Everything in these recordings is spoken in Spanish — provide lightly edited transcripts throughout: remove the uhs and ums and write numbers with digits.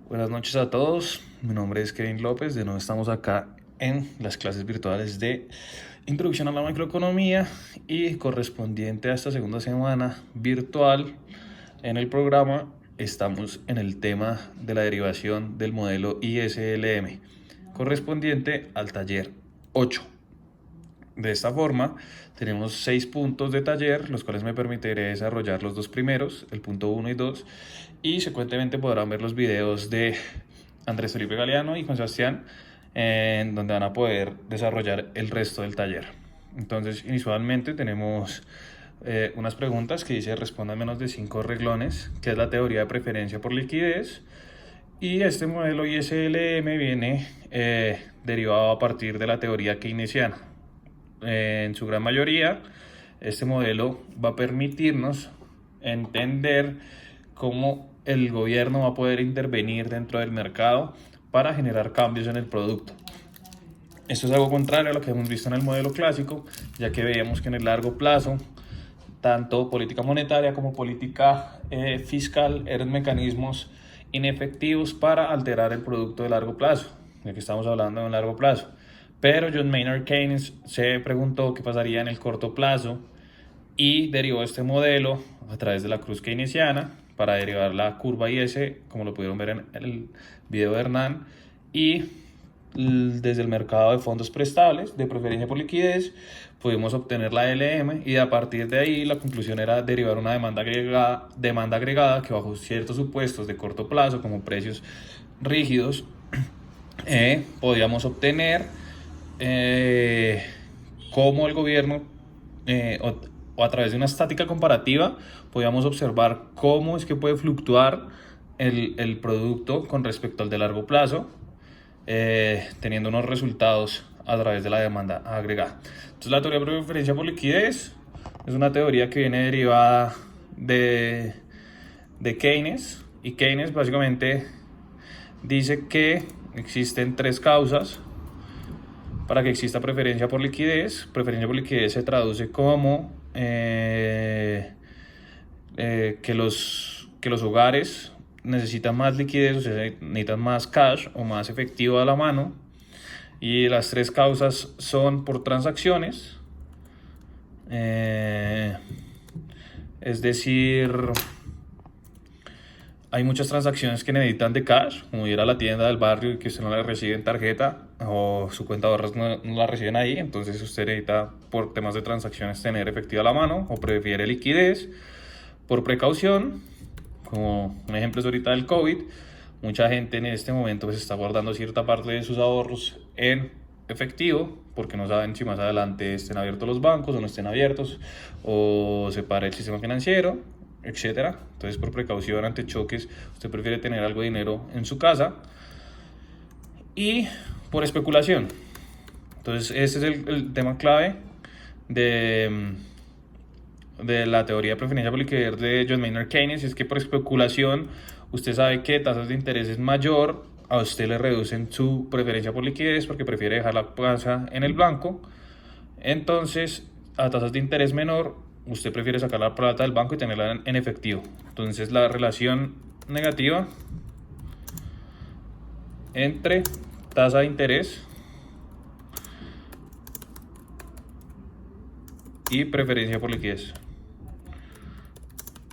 Buenas noches a todos, mi nombre es Kevin López, de nuevo estamos acá en las clases virtuales de Introducción a la Macroeconomía y correspondiente a esta segunda semana virtual en el programa estamos en el tema de la derivación del modelo ISLM correspondiente al taller 8. De esta forma, tenemos 6 puntos de taller, los cuales me permitiré desarrollar los dos primeros, el punto 1 y 2, y secuentemente podrán ver los videos de Andrés Felipe Galeano y Juan Sebastián, en donde van a poder desarrollar el resto del taller. Entonces, inicialmente tenemos unas preguntas que dice responda en menos de 5 renglones, que es la teoría de preferencia por liquidez, y este modelo ISLM viene derivado a partir de la teoría keynesiana. En su gran mayoría, este modelo va a permitirnos entender cómo el gobierno va a poder intervenir dentro del mercado para generar cambios en el producto. Esto es algo contrario a lo que hemos visto en el modelo clásico, ya que veíamos que en el largo plazo, tanto política monetaria como política fiscal eran mecanismos inefectivos para alterar el producto de largo plazo, ya que estamos hablando de un largo plazo. Pero John Maynard Keynes se preguntó qué pasaría en el corto plazo y derivó este modelo a través de la cruz keynesiana para derivar la curva IS, como lo pudieron ver en el video de Hernán, y desde el mercado de fondos prestables de preferencia por liquidez pudimos obtener la LM, y a partir de ahí la conclusión era derivar una demanda agregada que bajo ciertos supuestos de corto plazo como precios rígidos podíamos obtener cómo el gobierno o a través de una estática comparativa podíamos observar cómo es que puede fluctuar el producto con respecto al de largo plazo, teniendo unos resultados a través de la demanda agregada. Entonces la teoría de preferencia por liquidez es una teoría que viene derivada de Keynes, y Keynes básicamente dice que existen 3 causas para que exista preferencia por liquidez. Preferencia por liquidez se traduce como que los hogares necesitan más liquidez, o sea, necesitan más cash o más efectivo a la mano. Y las 3 causas son por transacciones, es decir, hay muchas transacciones que necesitan de cash, como ir a la tienda del barrio y que usted no la recibe en tarjeta o su cuenta de ahorros no la reciben ahí, entonces usted necesita por temas de transacciones tener efectivo a la mano o prefiere liquidez. Por precaución, como un ejemplo es ahorita del COVID, mucha gente en este momento pues está guardando cierta parte de sus ahorros en efectivo porque no saben si más adelante estén abiertos los bancos o no estén abiertos o se pare el sistema financiero, etcétera. Entonces, por precaución ante choques, usted prefiere tener algo de dinero en su casa. Y por especulación. Entonces, ese es el tema clave de la teoría de preferencia por liquidez de John Maynard Keynes, es que por especulación usted sabe que tasas de interés es mayor, a usted le reducen su preferencia por liquidez porque prefiere dejar la plata en el banco. Entonces, a tasas de interés menor, usted prefiere sacar la plata del banco y tenerla en efectivo. Entonces, la relación negativa entre tasa de interés y preferencia por liquidez.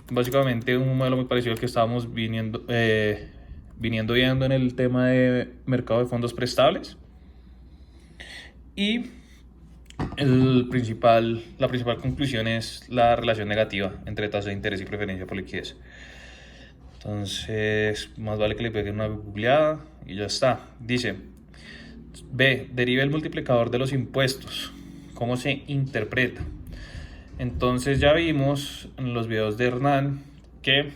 Básicamente un modelo muy parecido al que estábamos viendo en el tema de mercado de fondos prestables. Y la principal conclusión es la relación negativa entre tasa de interés y preferencia por liquidez. Entonces, más vale que le peguen una googleada y ya está. Dice, B, deriva el multiplicador de los impuestos. ¿Cómo se interpreta? Entonces ya vimos en los videos de Hernán que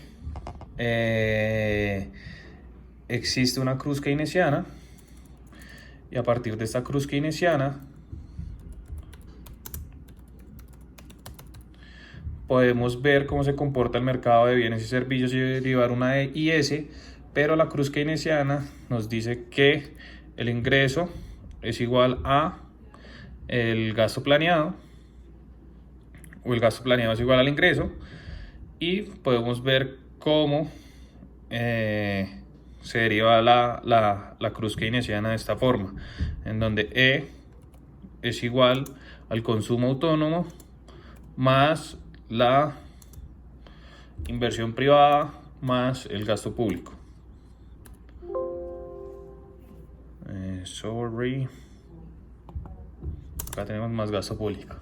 existe una cruz keynesiana, y a partir de esta cruz keynesiana podemos ver cómo se comporta el mercado de bienes y servicios y derivar una IS, pero la cruz keynesiana nos dice que el ingreso es igual a el gasto planeado, o el gasto planeado es igual al ingreso, y podemos ver cómo se deriva la cruz keynesiana de esta forma, en donde E es igual al consumo autónomo más la inversión privada más el gasto público. Acá tenemos más gasto público.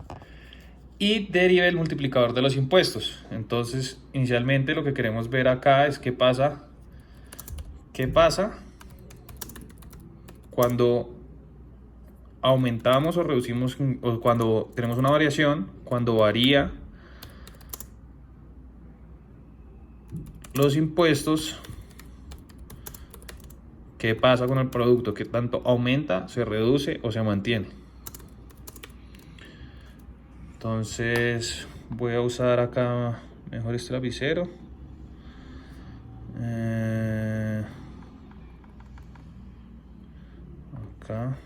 Y deriva el multiplicador de los impuestos. Entonces, inicialmente lo que queremos ver acá es qué pasa cuando aumentamos o reducimos, o cuando tenemos una variación, cuando varía los impuestos, qué pasa con el producto, qué tanto aumenta, se reduce o se mantiene. Entonces voy a usar acá mejor este lapicero. Acá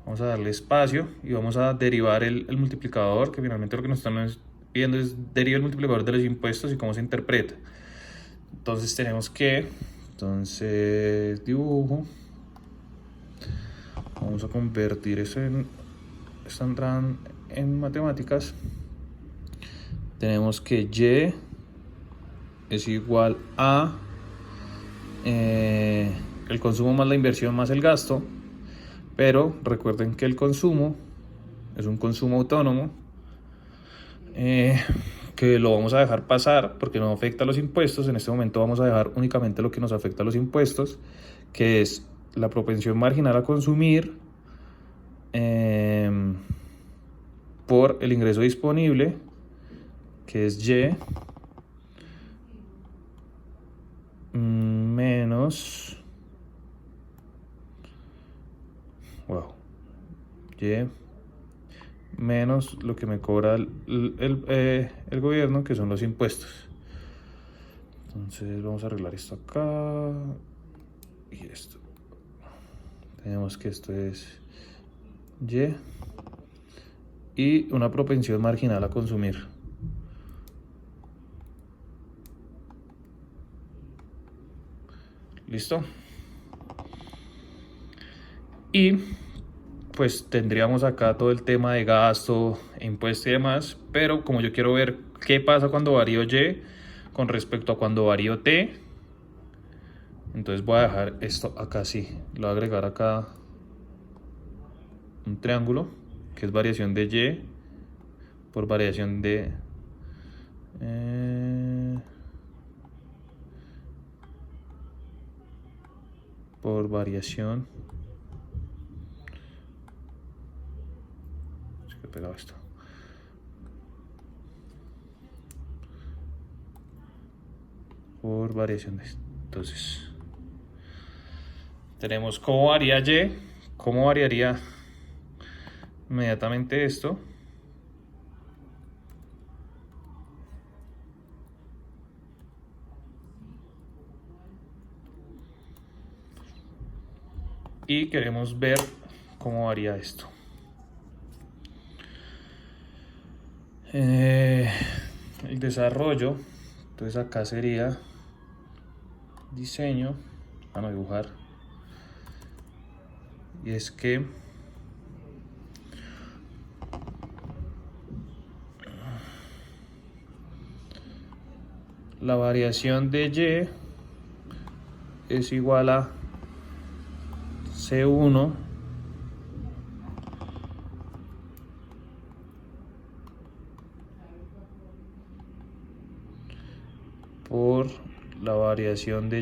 vamos a darle espacio y vamos a derivar el multiplicador, que finalmente lo que nos están pidiendo es derivar el multiplicador de los impuestos y cómo se interpreta. Entonces tenemos que, dibujo, vamos a convertir eso en esta entrada en matemáticas. Tenemos que Y es igual a el consumo más la inversión más el gasto, pero recuerden que el consumo es un consumo autónomo, que lo vamos a dejar pasar porque no afecta a los impuestos. En este momento vamos a dejar únicamente lo que nos afecta a los impuestos, que es la propensión marginal a consumir por el ingreso disponible, que es Y, menos Y menos lo que me cobra el gobierno, que son los impuestos. Entonces vamos a arreglar esto acá y esto. Tenemos que esto es y una propensión marginal a consumir. ¿Listo? Y pues tendríamos acá todo el tema de gasto, impuesto y demás, pero como yo quiero ver qué pasa cuando varío Y con respecto a cuando varío T, entonces voy a dejar esto acá así. Le voy a agregar acá un triángulo, que es variación de Y por variación de por variación. Es que he pegado esto. Por variación de esto. Entonces tenemos cómo varía Y, cómo variaría inmediatamente esto. Y queremos ver cómo varía esto. El desarrollo, entonces acá sería diseño, vamos a dibujar, y es que la variación de Y es igual a C1 por la variación de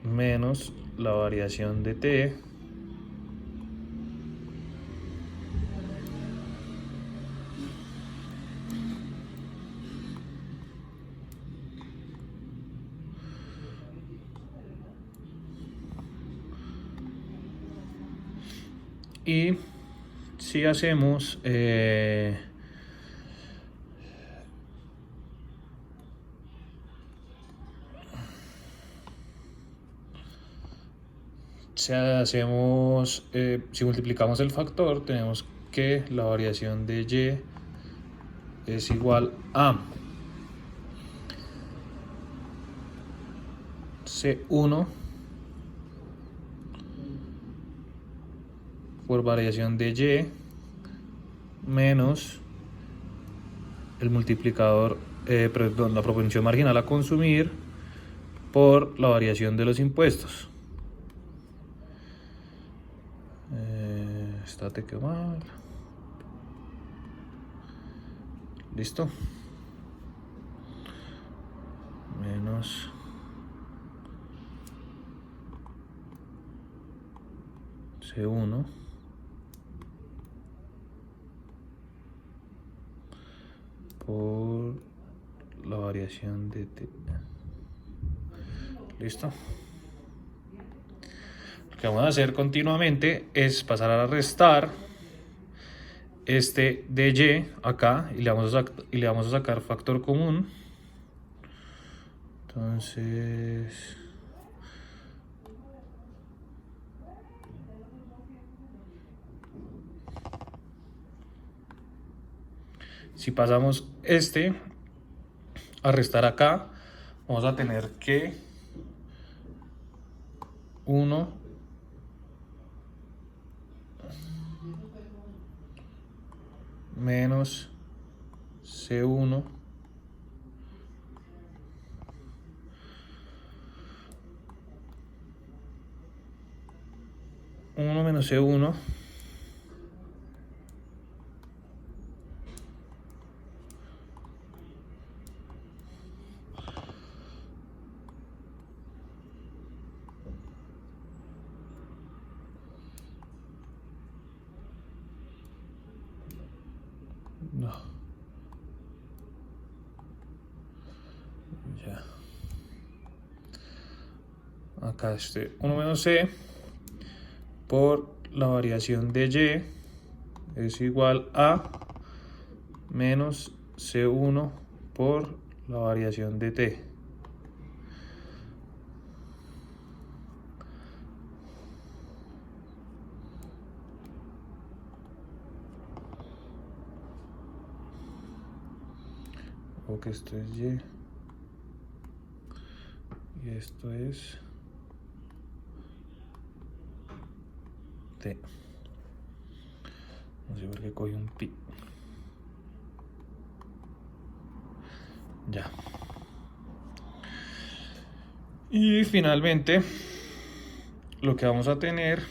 Y menos la variación de T y si hacemos si multiplicamos el factor, tenemos que la variación de Y es igual a C1 por variación de Y menos el multiplicador, perdón, la propensión marginal a consumir por la variación de los impuestos. Estate que mal. Listo. Menos C1 por la variación de T. Listo. Lo que vamos a hacer continuamente es pasar a restar este de Y acá y le vamos a sacar factor común. Entonces si pasamos este a restar acá, vamos a tener que 1 menos C1 1 menos C1 no. Ya. Acá 1 menos C por la variación de Y es igual a menos C1 por la variación de T. O que esto es Y y esto es T. No sé por qué cogí un pi. Ya. Y finalmente lo que vamos a tener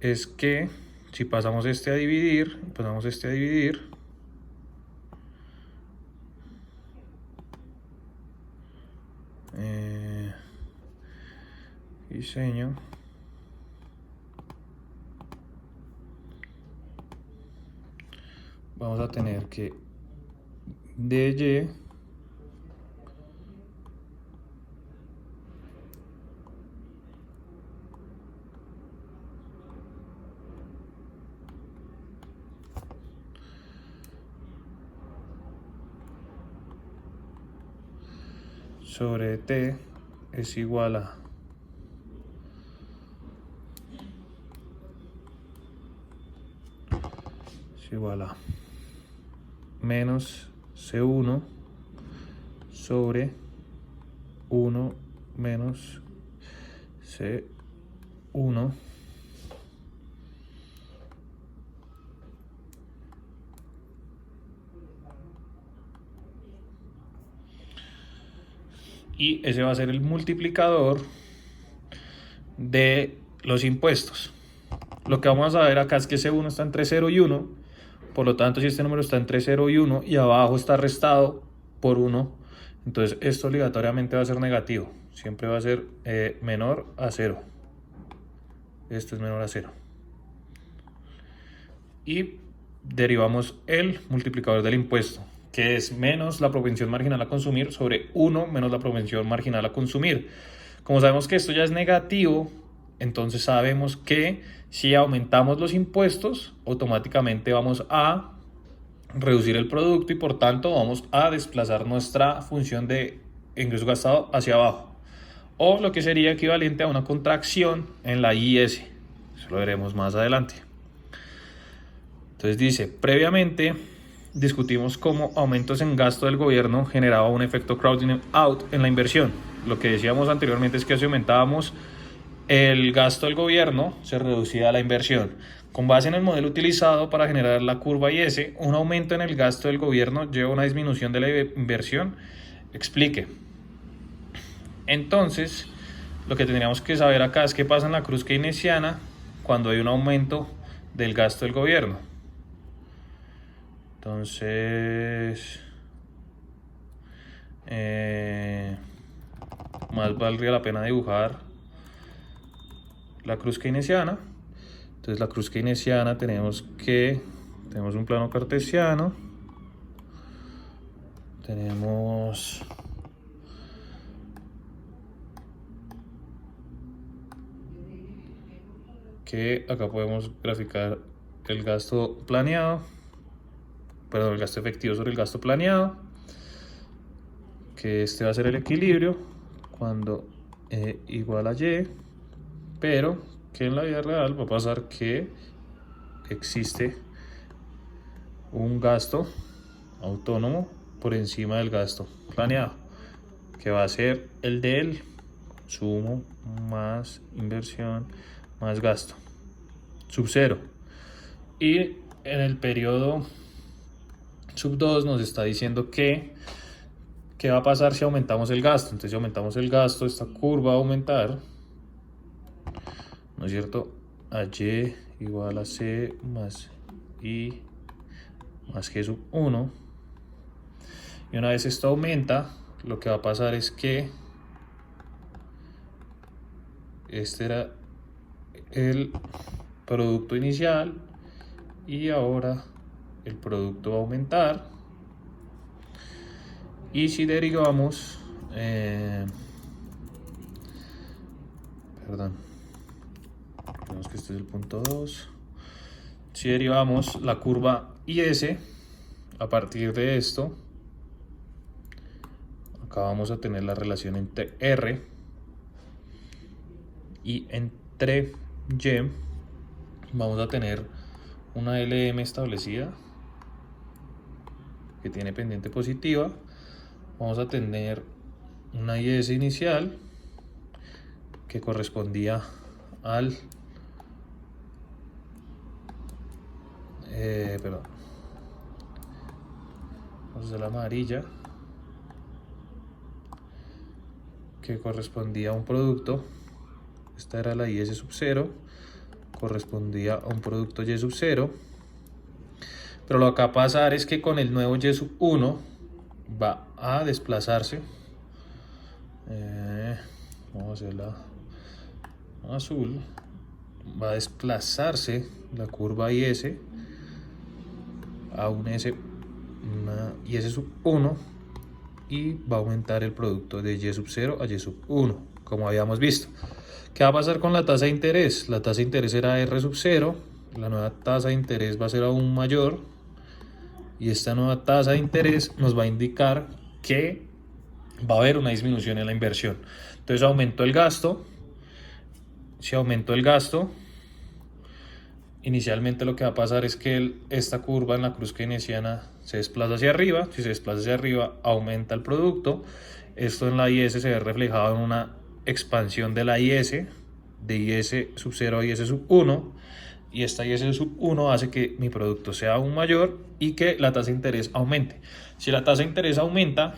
es que si pasamos este a dividir, diseño, vamos a tener que dy sobre T es igual a menos C1 sobre 1 menos C1 y ese va a ser el multiplicador de los impuestos. Lo que vamos a ver acá es que C1 está entre 0 y 1, por lo tanto si este número está entre 0 y 1 y abajo está restado por 1, entonces esto obligatoriamente va a ser negativo, siempre va a ser menor a 0. Esto es menor a 0. Y derivamos el multiplicador del impuesto, que es menos la propensión marginal a consumir sobre 1 menos la propensión marginal a consumir. Como sabemos que esto ya es negativo, entonces sabemos que si aumentamos los impuestos, automáticamente vamos a reducir el producto y por tanto vamos a desplazar nuestra función de ingreso gastado hacia abajo. O lo que sería equivalente a una contracción en la IS. Eso lo veremos más adelante. Entonces dice, previamente discutimos cómo aumentos en gasto del gobierno generaba un efecto crowding out en la inversión. Lo que decíamos anteriormente es que si aumentábamos el gasto del gobierno, se reducía la inversión. Con base en el modelo utilizado para generar la curva IS, un aumento en el gasto del gobierno lleva a una disminución de la inversión. Explique. Entonces, lo que tendríamos que saber acá es qué pasa en la cruz keynesiana cuando hay un aumento del gasto del gobierno. Entonces, más valdría la pena dibujar la cruz keynesiana. Entonces la cruz keynesiana tenemos un plano cartesiano, tenemos que acá podemos graficar el gasto planeado, perdón, el gasto efectivo sobre el gasto planeado, que este va a ser el equilibrio cuando igual a Y, pero que en la vida real va a pasar que existe un gasto autónomo por encima del gasto planeado, que va a ser el del sumo más inversión más gasto, sub 0. Y en el periodo sub 2 nos está diciendo que ¿qué va a pasar si aumentamos el gasto? Entonces si aumentamos el gasto, esta curva va a aumentar, ¿no es cierto? A Y igual a C más I más G sub 1. Y una vez esto aumenta, lo que va a pasar es que este era el producto inicial y ahora el producto va a aumentar. Y si derivamos, vemos que este es el punto 2. Si derivamos la curva IS a partir de esto, acá vamos a tener la relación entre R y entre Y. Vamos a tener una LM establecida que tiene pendiente positiva. Vamos a tener una IS inicial que correspondía al vamos a la amarilla, que correspondía a un producto. Esta era la IS sub 0, correspondía a un producto Y sub 0. Pero lo que va a pasar es que con el nuevo Y sub 1 va a desplazarse. Vamos a hacerla azul. Va a desplazarse la curva IS a una IS sub 1 y va a aumentar el producto de Y sub 0 a Y sub 1, como habíamos visto. ¿Qué va a pasar con la tasa de interés? La tasa de interés era R sub 0, la nueva tasa de interés va a ser aún mayor, y esta nueva tasa de interés nos va a indicar que va a haber una disminución en la inversión. Entonces aumentó el gasto. Si aumentó el gasto, inicialmente lo que va a pasar es que esta curva en la cruz keynesiana se desplaza hacia arriba. Si se desplaza hacia arriba, aumenta el producto. Esto en la IS se ve reflejado en una expansión de la IS, de IS sub 0 a IS sub 1, y esta IS sub 1 hace que mi producto sea aún mayor y que la tasa de interés aumente. Si la tasa de interés aumenta,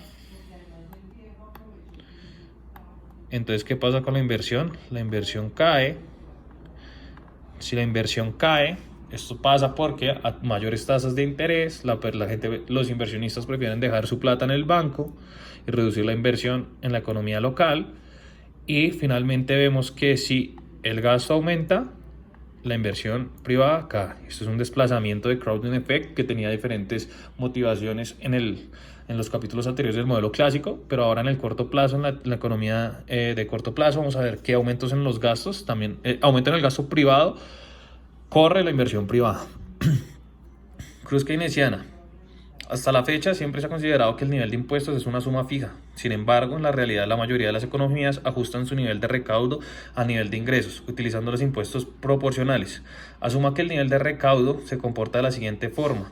entonces ¿qué pasa con la inversión? La inversión cae. Si la inversión cae, esto pasa porque a mayores tasas de interés, los inversionistas prefieren dejar su plata en el banco y reducir la inversión en la economía local. Y finalmente vemos que si el gasto aumenta, la inversión privada cae. Esto es un desplazamiento de crowding effect que tenía diferentes motivaciones en los capítulos anteriores del modelo clásico, pero ahora en el corto plazo, en la economía de corto plazo, vamos a ver qué aumentos en los gastos, también aumento en el gasto privado, corre la inversión privada. Cruz keynesiana. Hasta la fecha siempre se ha considerado que el nivel de impuestos es una suma fija. Sin embargo, en la realidad la mayoría de las economías ajustan su nivel de recaudo a nivel de ingresos, utilizando los impuestos proporcionales. Asuma que el nivel de recaudo se comporta de la siguiente forma.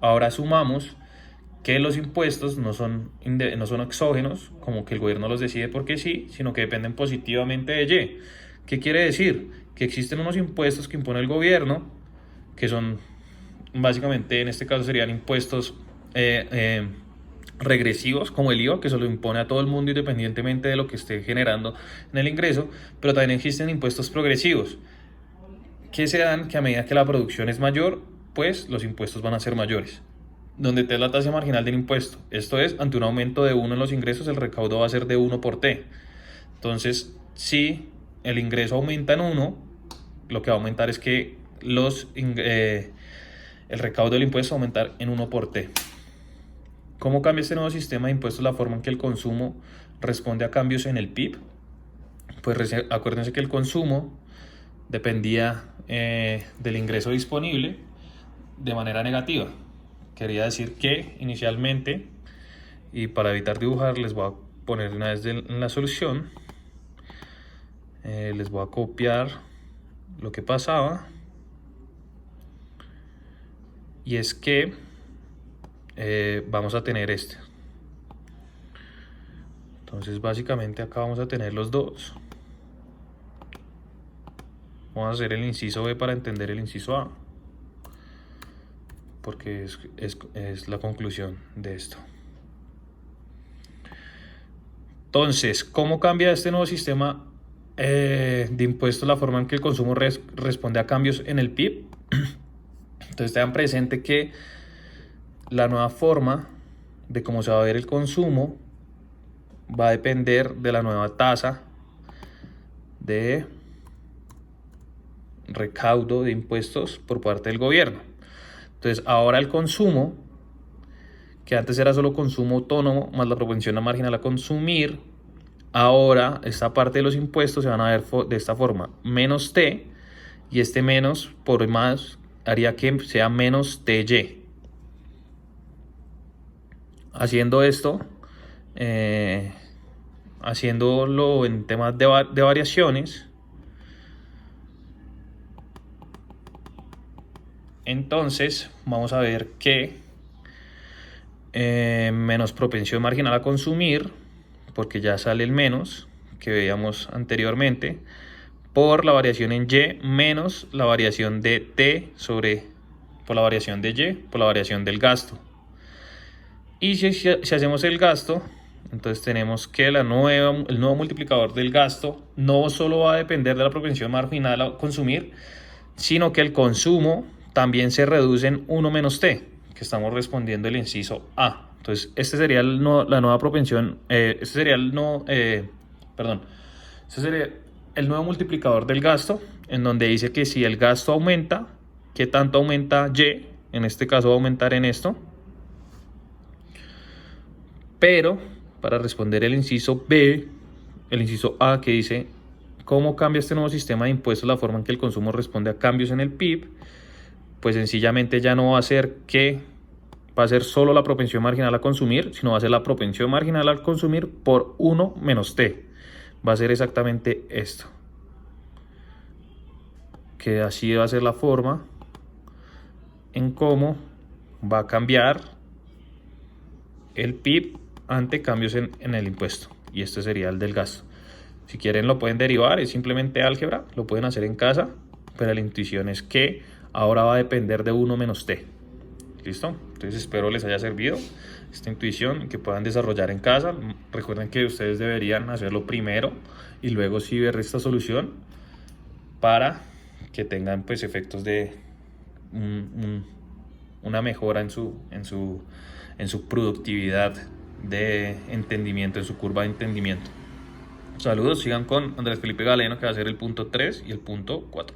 Ahora sumamos que los impuestos no son exógenos, como que el gobierno los decide porque sí, sino que dependen positivamente de Y. ¿Qué quiere decir? Que existen unos impuestos que impone el gobierno, que son básicamente, en este caso serían impuestos regresivos, como el IVA, que se lo impone a todo el mundo independientemente de lo que esté generando en el ingreso, pero también existen impuestos progresivos, que se dan que a medida que la producción es mayor, pues los impuestos van a ser mayores. Donde T es la tasa marginal del impuesto. Esto es, ante un aumento de 1 en los ingresos, el recaudo va a ser de 1 por T. Entonces, si el ingreso aumenta en 1, lo que va a aumentar es que el recaudo del impuesto va a aumentar en 1 por T. ¿Cómo cambia este nuevo sistema de impuestos la forma en que el consumo responde a cambios en el PIB? Pues acuérdense que el consumo dependía del ingreso disponible de manera negativa. Quería decir que inicialmente, y para evitar dibujar, les voy a poner una vez en la solución, les voy a copiar lo que pasaba, y es que vamos a tener este. Entonces básicamente acá vamos a tener los dos. Vamos a hacer el inciso B para entender el inciso A, porque es la conclusión de esto. Entonces, ¿cómo cambia este nuevo sistema de impuestos la forma en que el consumo responde a cambios en el PIB? Entonces tengan presente que la nueva forma de cómo se va a ver el consumo va a depender de la nueva tasa de recaudo de impuestos por parte del gobierno. Entonces ahora el consumo, que antes era solo consumo autónomo más la propensión marginal a consumir, ahora esta parte de los impuestos se van a ver de esta forma: menos T, y este menos por más haría que sea menos TY. Haciendo esto, haciéndolo en temas de variaciones, entonces vamos a ver que menos propensión marginal a consumir, porque ya sale el menos que veíamos anteriormente, por la variación en Y menos la variación de T por la variación de Y por la variación del gasto. Y si hacemos el gasto, entonces tenemos que el nuevo multiplicador del gasto no solo va a depender de la propensión marginal a consumir, sino que el consumo también se reduce en 1 menos T, que estamos respondiendo el inciso A. Entonces, este sería la nueva propensión, este sería el nuevo multiplicador del gasto, en donde dice que si el gasto aumenta, ¿qué tanto aumenta Y? En este caso va a aumentar en esto. Pero para responder el inciso B, el inciso A, que dice ¿cómo cambia este nuevo sistema de impuestos la forma en que el consumo responde a cambios en el PIB? Pues sencillamente ya no va a ser solo la propensión marginal a consumir, sino va a ser la propensión marginal al consumir por 1 menos T. Va a ser exactamente esto. Que así va a ser la forma en cómo va a cambiar el PIB ante cambios en el impuesto. Y este sería el del gasto. Si quieren lo pueden derivar, es simplemente álgebra, lo pueden hacer en casa, pero la intuición es que ahora va a depender de 1 menos T. ¿Listo? Entonces espero les haya servido esta intuición, que puedan desarrollar en casa. Recuerden que ustedes deberían hacerlo primero y luego sí ver esta solución para que tengan pues efectos de una mejora en su productividad de entendimiento, en su curva de entendimiento. Saludos, sigan con Andrés Felipe Galeno, que va a ser el punto 3 y el punto 4.